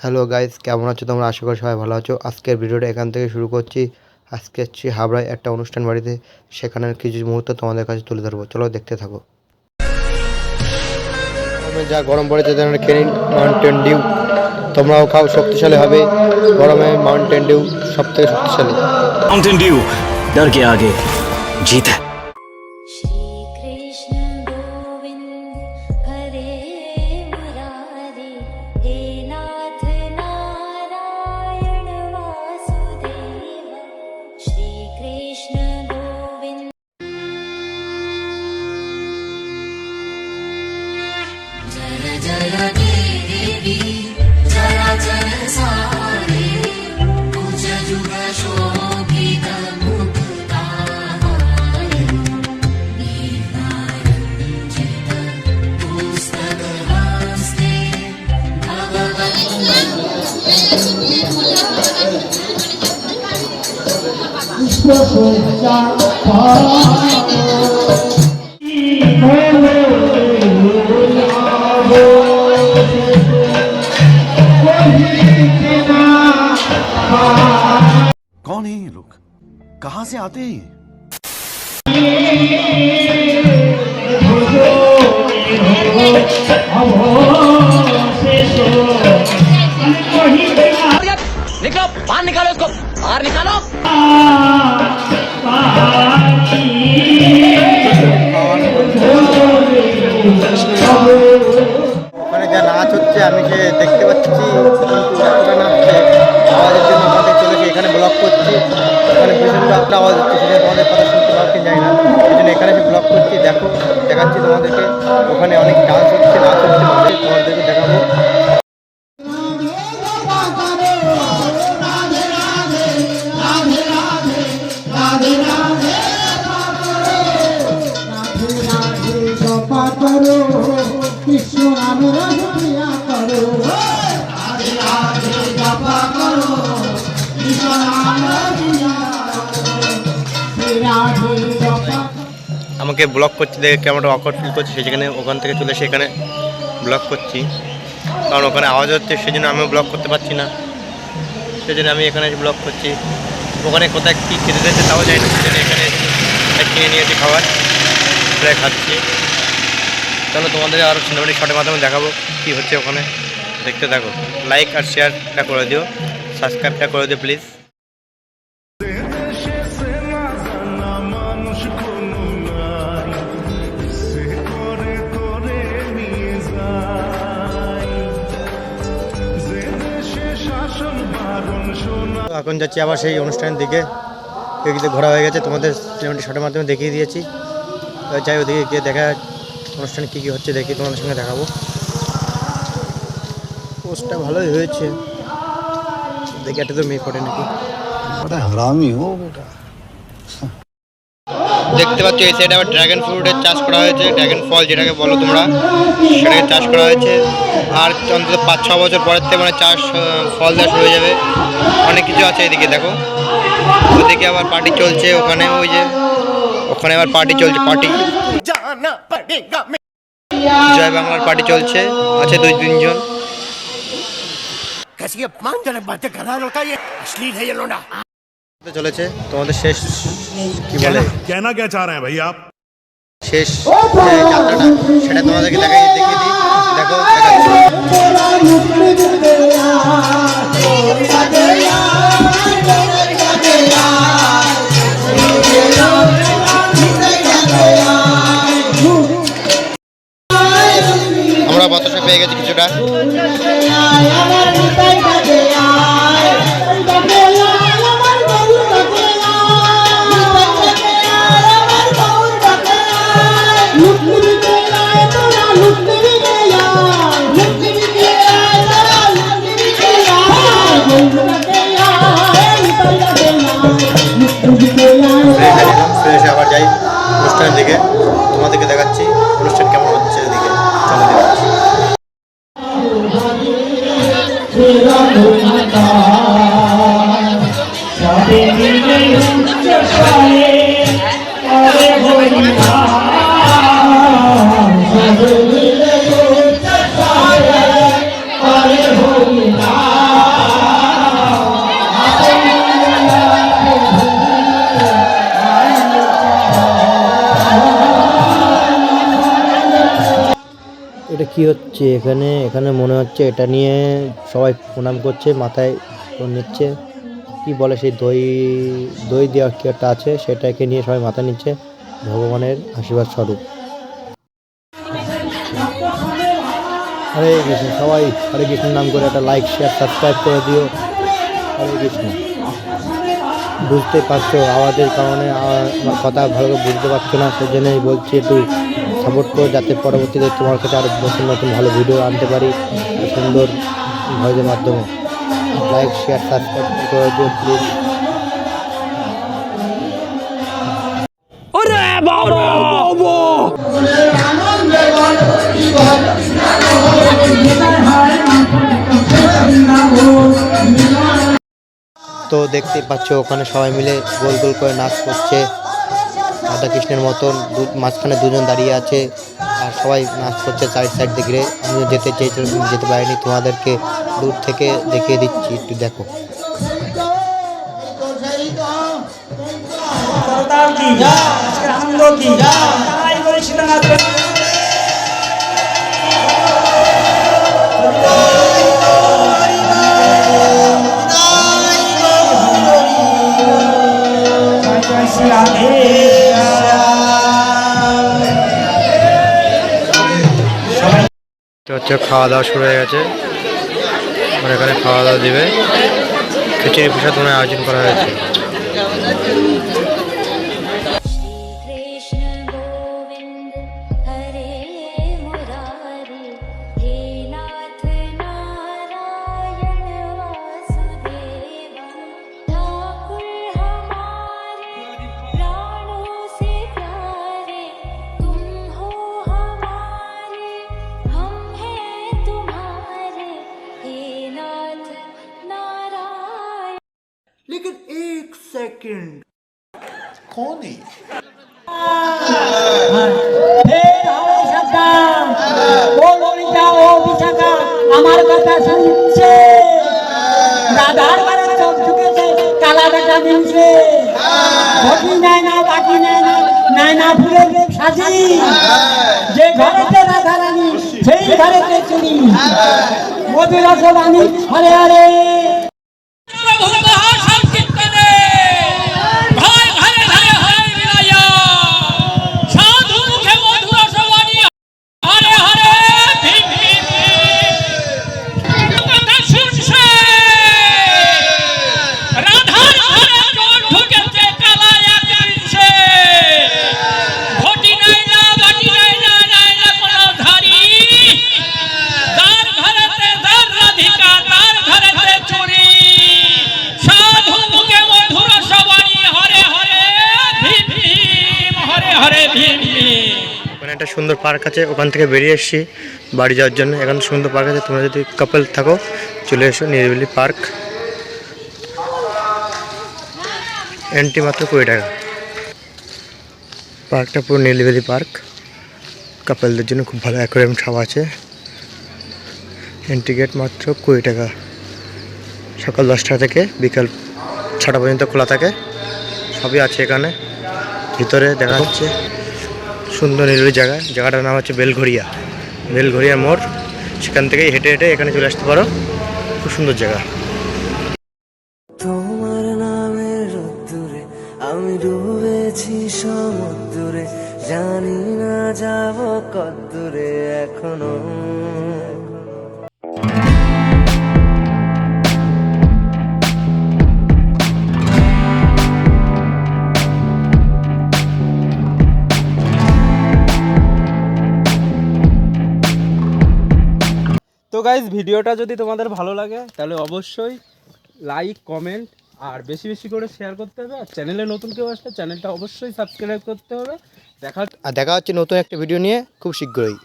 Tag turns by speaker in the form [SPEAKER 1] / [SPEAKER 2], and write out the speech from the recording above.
[SPEAKER 1] Hello guys, কেমন আছো তোমরা? আশা করি সবাই ভালো আছো। আজকের ভিডিওটা এখান থেকে শুরু করছি। আজকে হচ্ছে হাবড়ায় একটা অনুষ্ঠান বাড়িতে, সেখানের কিছু মুহূর্ত তোমাদের কাছে তুলে ধরবো। চলো দেখতে থাকো। যা গরম পড়েছে খেয়ে নিন মাউন্টেন ডিউ। তোমরাও খাও, শক্তিশালী হবে। গরমে মাউন্টেন ডিউ সব থেকে শক্তিশালী।
[SPEAKER 2] माउंटेन ड्यू डर के आगे जीत है।
[SPEAKER 3] जय देवी चराचर सारे पूज जुग शोभित मुक्ताहारी दीनारंजित पुस्तक हस्ते
[SPEAKER 4] कौन है ये लोग? कहां से आते हैं ये?
[SPEAKER 5] निकलो बाहर, निकालो इसको बाहर निकालो।
[SPEAKER 1] ওখানে যা নাচ হচ্ছে আমি সে দেখতে পাচ্ছি, এতটা নাচছে আওয়াজের জন্য আমাদের চলেছে এখানে ব্লক করছি। এখানে প্রচণ্ড একটা আওয়াজ হচ্ছে, সেটা তোমাদের কথা শুনতে পারছি জানি না, এই জন্য এখানে এসে ব্লক করছি। দেখো, দেখাচ্ছি তোমাদেরকে। ওখানে অনেক ডান্স হচ্ছে, নাচ হচ্ছে, তোমাদেরকে দেখাবো।
[SPEAKER 6] কৃষ্ণ নামের জপিয়া করো, রাধে রাধে জপা করো, কৃষ্ণ নাম জপিয়া করো, রাধে জপা।
[SPEAKER 1] আমাকে ব্লক করছি দেখে কেমন অকওয়ার্ড ফিল করছি, সেখানে ওখান থেকে চলে এসে এখানে ব্লক করছি, কারণ ওখানে আওয়াজ হচ্ছে, সেই জন্য আমিও ব্লক করতে পারছি না। সেই জন্য আমি এখানে ব্লক করছি। ওখানে কোথায় কী খেতে দিচ্ছে তাও যাই না, সেই জন্য এখানে কিনে নিয়েছি খাবার, প্রায় খাচ্ছি। চলো তোমাদের আরও সিনেমাটিক শটের মাধ্যমে দেখাবো কী হচ্ছে ওখানে, দেখতে থাকো। লাইক আর শেয়ারটা করে দিও, সাবস্ক্রাইবটা করে দিও প্লিজ। এখন যাচ্ছি আবার সেই অনুষ্ঠানের দিকে। এদিকে ঘোরা হয়ে গেছে, তোমাদের সিনেমাটিক শটের মাধ্যমে দেখিয়ে দিয়েছি। যাই ওদিকে গিয়ে দেখা অনুষ্ঠানে কী কী হচ্ছে দেখি, তোমাদের সঙ্গে দেখাবো। পোস্টটা ভালোই হয়েছে, দেখি একটা তো মেয়ে ফোটে নাকি।
[SPEAKER 4] हरामी हो बेटा।
[SPEAKER 1] দেখতে পাচ্ছ এই সাইডে আবার ড্রাগন ফ্রুটের চাষ করা হয়েছে, ড্রাগন ফল যেটাকে বলো তোমরা, সেটাকে চাষ করা হয়েছে। আর অন্তত 5-6 বছর পরের থেকে মানে চাষ ফল দেওয়া শুরু হয়ে যাবে। অনেক কিছু আছে এদিকে দেখো। ওদিকে আবার পার্টি চলছে, ওখানে ওই যে ওখানে আবার পার্টি চলছে, পার্টি জয় বাংলার পার্টি চলছে, আছে 2-3 জন। চলেছে তোমাদের শেষ কি বলে,
[SPEAKER 4] कहना क्या चाह रहे हैं भाई आप?
[SPEAKER 1] শেষ যে যাত্রাটা সেটা তোমাদেরকে দেখিয়ে দিই। দেখো, দেখাচ্ছি। আমরা বাতাসে পেয়ে গেছি কিছুটা। আবার যাই অনুষ্ঠানের দিকে, তোমাদেরকে দেখাচ্ছি অনুষ্ঠান কেমন হচ্ছে এদিকে। চলো দেখাচ্ছি।
[SPEAKER 6] हरे
[SPEAKER 1] কি হচ্ছে এখানে? এখানে মনে হচ্ছে এটা নিয়ে সবাই প্রণাম করছে, মাথায় নিচ্ছে, কি বলে সেই দই দই দেওয়া কি একটা আছে, সেটাকে নিয়ে সবাই মাথা নিচ্ছে ভগবানের আশীর্বাদ স্বরূপ। হরে কৃষ্ণ, সবাই হরে কৃষ্ণ নাম করে একটা লাইক শেয়ার সাবস্ক্রাইব করে দিও। হরে কৃষ্ণ। বুঝতে পারছো আওয়াজের কারণে আমার কথা ভালো করে বুঝতে পারছো না, সেই জন্যই বলছি একটু সাপোর্ট করো, যাতে পরবর্তীতে তোমার কাছে আরও নতুন নতুন ভালো ভিডিও আনতে পারি সুন্দর ভয়েসের মাধ্যমে। লাইক শেয়ার সাবস্ক্রাইব করে দিও প্লিজ। তো দেখতেই পাচ্ছ ওখানে সবাই মিলে গোল গোল করে নাচ করছে রাধা কৃষ্ণের মতন, মাঝখানে দুজন দাঁড়িয়ে আছে আর সবাই নাচ করছে সাইড সাইড দেখে। আমি যেতে চেয়েছিলাম যেতে পারিনি, তোমাদেরকে দূর থেকে দেখিয়ে দিচ্ছি, একটু দেখো। হচ্ছে খাওয়া দাওয়া শুরু হয়ে গেছে, আর এখানে খাওয়া দাওয়া দিবে, খিচুড়ি প্রসাদ আয়োজন করা হয়েছে।
[SPEAKER 3] कृष्ण गोविंद हरे मुरारी हे नाथ नारायण वासुदेव ठाकुर हमारे प्राणों से प्यारे तुम हो हमारे हम हैं तुम्हारे हे नाथ नारायण।
[SPEAKER 6] लेकिन एक सेकंड कौन है?
[SPEAKER 7] আমার কথা শুনছে, রাধার বারে চোখ ঢুকেছে, কালা দেখা মিলছে, ঘটি নেয় না, বাকি নেয় না, নেয় না ফুলের সাজি, যে ঘরেতে রাধা রানী সেই ঘরেতে চুরি, মধুর রসবাণী হরে হরে।
[SPEAKER 1] ওখানে একটা সুন্দর পার্ক আছে, ওখান থেকে বেরিয়ে এসেছি বাড়ি যাওয়ার জন্য। এখানে সুন্দর পার্ক আছে, তোমরা যদি কাপল থাকো চলে এসো নিরিবিলি পার্ক। এন্ট্রি মাত্র 20 টাকা। পার্কটা পুরো নিরিবিলি পার্ক, কাপলদের জন্য খুব ভালো অ্যাকোয়ারিয়াম সব আছে। এন্ট্রি গেট মাত্র 20 টাকা। সকাল 10টা থেকে বিকাল 6টা পর্যন্ত খোলা থাকে, সবই আছে এখানে। ভিতরে দেখা যাচ্ছে সুন্দর নিরিবিলি জায়গা, জায়গাটার নাম হচ্ছে বেলঘরিয়া, বেলঘরিয়া মোড়। সেখান থেকেই হেঁটে হেঁটে এখানে চলে আসতে পারো, খুব সুন্দর জায়গা।
[SPEAKER 8] তোমার নামের রোদ্দুরে আমি ডুবেছি সমুদ্রে, জানি না যাব কদ্দূরে এখনো।
[SPEAKER 9] তো গাইজ ভিডিওটা যদি তোমাদের ভালো লাগে তাহলে অবশ্যই লাইক কমেন্ট আর বেশি বেশি করে শেয়ার করতে হবে। আর চ্যানেলে নতুন কেউ আসলে চ্যানেলটা অবশ্যই সাবস্ক্রাইব করতে হবে।
[SPEAKER 1] দেখা হচ্ছে নতুন একটা ভিডিও নিয়ে খুব শীঘ্রই।